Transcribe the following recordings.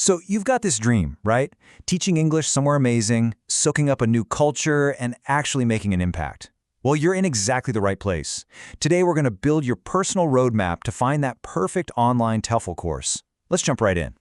So you've got this dream, right? Teaching English somewhere amazing, soaking up a new culture, and actually making an impact. Well, you're in exactly the right place. Today, we're going to build your personal roadmap to find that perfect online TEFL course. Let's jump right in.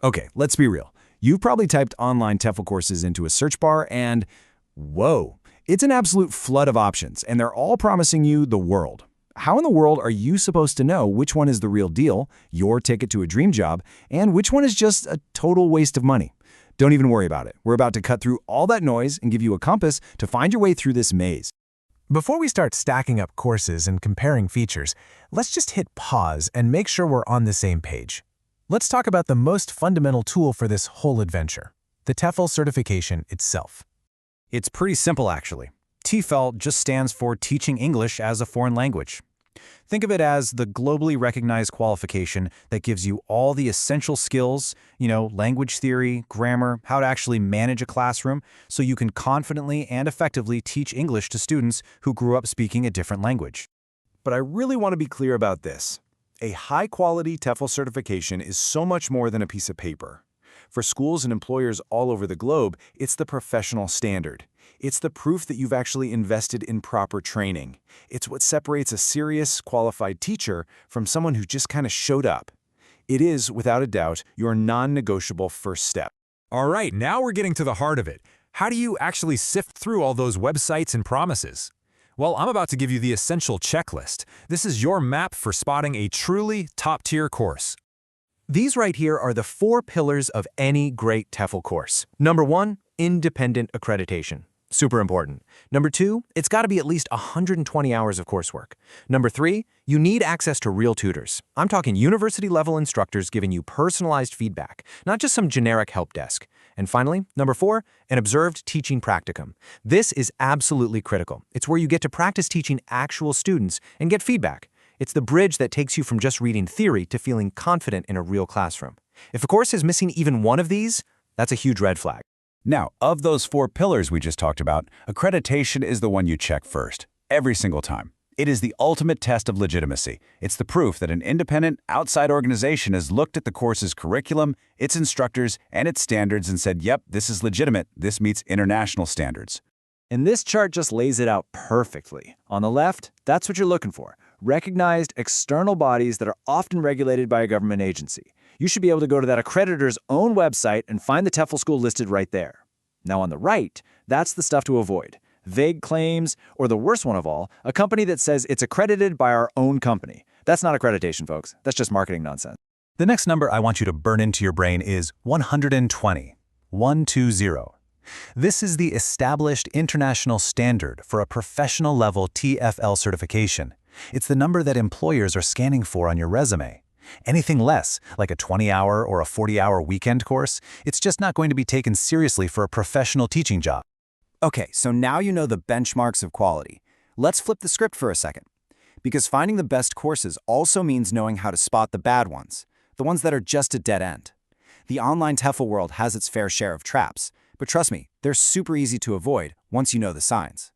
Okay, let's be real. You've probably typed online TEFL courses into a search bar and, whoa, it's an absolute flood of options, and they're all promising you the world. How in the world are you supposed to know which one is the real deal, your ticket to a dream job, and which one is just a total waste of money? Don't even worry about it. We're about to cut through all that noise and give you a compass to find your way through this maze. Before we start stacking up courses and comparing features, let's just hit pause and make sure we're on the same page. Let's talk about the most fundamental tool for this whole adventure, the TEFL certification itself. It's pretty simple, actually. TEFL just stands for Teaching English as a Foreign Language. Think of it as the globally recognized qualification that gives you all the essential skills, language theory, grammar, how to actually manage a classroom, so you can confidently and effectively teach English to students who grew up speaking a different language. But I really want to be clear about this. A high-quality TEFL certification is so much more than a piece of paper. For schools and employers all over the globe, it's the professional standard. It's the proof that you've actually invested in proper training. It's what separates a serious, qualified teacher from someone who just kind of showed up. It is, without a doubt, your non-negotiable first step. All right, now we're getting to the heart of it. How do you actually sift through all those websites and promises? Well, I'm about to give you the essential checklist. This is your map for spotting a truly top-tier course. These right here are the 4 pillars of any great TEFL course. Number 1, independent accreditation. Super important. Number 2, it's got to be at least 120 hours of coursework. Number 3, you need access to real tutors. I'm talking university-level instructors giving you personalized feedback, not just some generic help desk. And finally, number 4, an observed teaching practicum. This is absolutely critical. It's where you get to practice teaching actual students and get feedback. It's the bridge that takes you from just reading theory to feeling confident in a real classroom. If a course is missing even one of these, that's a huge red flag. Now, of those 4 pillars we just talked about, accreditation is the one you check first, every single time. It is the ultimate test of legitimacy. It's the proof that an independent, outside organization has looked at the course's curriculum, its instructors, and its standards and said, yep, this is legitimate, this meets international standards. And this chart just lays it out perfectly. On the left, that's what you're looking for. Recognized external bodies that are often regulated by a government agency. You should be able to go to that accreditor's own website and find the TEFL school listed right there. Now on the right, that's the stuff to avoid. Vague claims, or the worst one of all, a company that says it's accredited by our own company. That's not accreditation, folks. That's just marketing nonsense. The next number I want you to burn into your brain is 120. 120. This is the established international standard for a professional-level TEFL certification. It's the number that employers are scanning for on your resume. Anything less, like a 20-hour or a 40-hour weekend course, it's just not going to be taken seriously for a professional teaching job. Okay, so now you know the benchmarks of quality. Let's flip the script for a second. Because finding the best courses also means knowing how to spot the bad ones, the ones that are just a dead end. The online TEFL world has its fair share of traps, but trust me, they're super easy to avoid once you know the signs.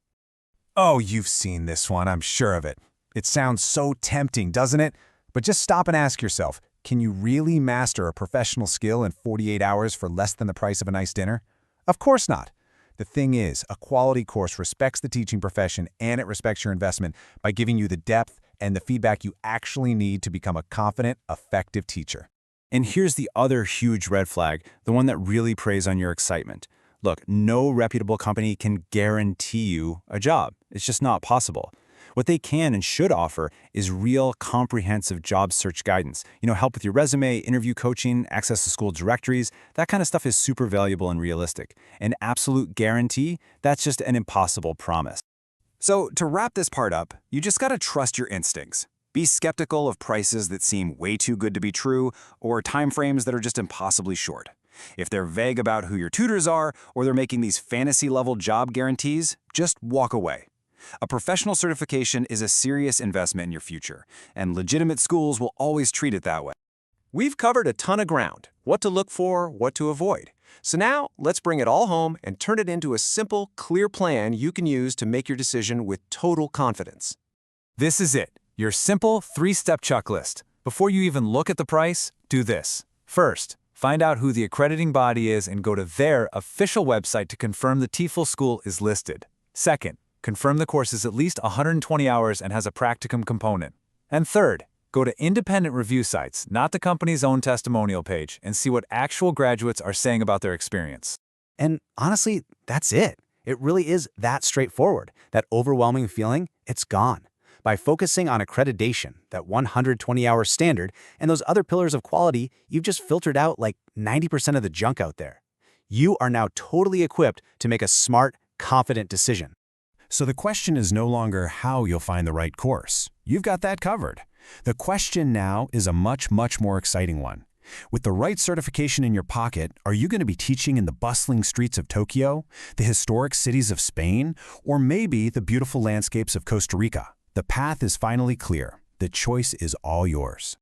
Oh, you've seen this one, I'm sure of it. It sounds so tempting, doesn't it? But just stop and ask yourself, can you really master a professional skill in 48 hours for less than the price of a nice dinner? Of course not. The thing is, a quality course respects the teaching profession and it respects your investment by giving you the depth and the feedback you actually need to become a confident, effective teacher. And here's the other huge red flag, the one that really preys on your excitement. Look, no reputable company can guarantee you a job. It's just not possible. What they can and should offer is real comprehensive job search guidance. Help with your resume, interview coaching, access to school directories. That kind of stuff is super valuable and realistic. An absolute guarantee, that's just an impossible promise. So to wrap this part up, you just gotta trust your instincts. Be skeptical of prices that seem way too good to be true or timeframes that are just impossibly short. If they're vague about who your tutors are or they're making these fantasy-level job guarantees, just walk away. A professional certification is a serious investment in your future, and legitimate schools will always treat it that way. We've covered a ton of ground, what to look for, what to avoid. So now, let's bring it all home and turn it into a simple, clear plan you can use to make your decision with total confidence. This is it, your simple 3-step checklist. Before you even look at the price, do this. First, Find out who the accrediting body is and go to their official website to confirm the TEFL school is listed. Second, confirm the course is at least 120 hours and has a practicum component. And third, go to independent review sites, not the company's own testimonial page, and see what actual graduates are saying about their experience. And honestly, that's it. It really is that straightforward. That overwhelming feeling, it's gone. By focusing on accreditation, that 120-hour standard, and those other pillars of quality, you've just filtered out like 90% of the junk out there. You are now totally equipped to make a smart, confident decision. So the question is no longer how you'll find the right course. You've got that covered. The question now is a much more exciting one. With the right certification in your pocket, are you going to be teaching in the bustling streets of Tokyo, the historic cities of Spain, or maybe the beautiful landscapes of Costa Rica? The path is finally clear. The choice is all yours.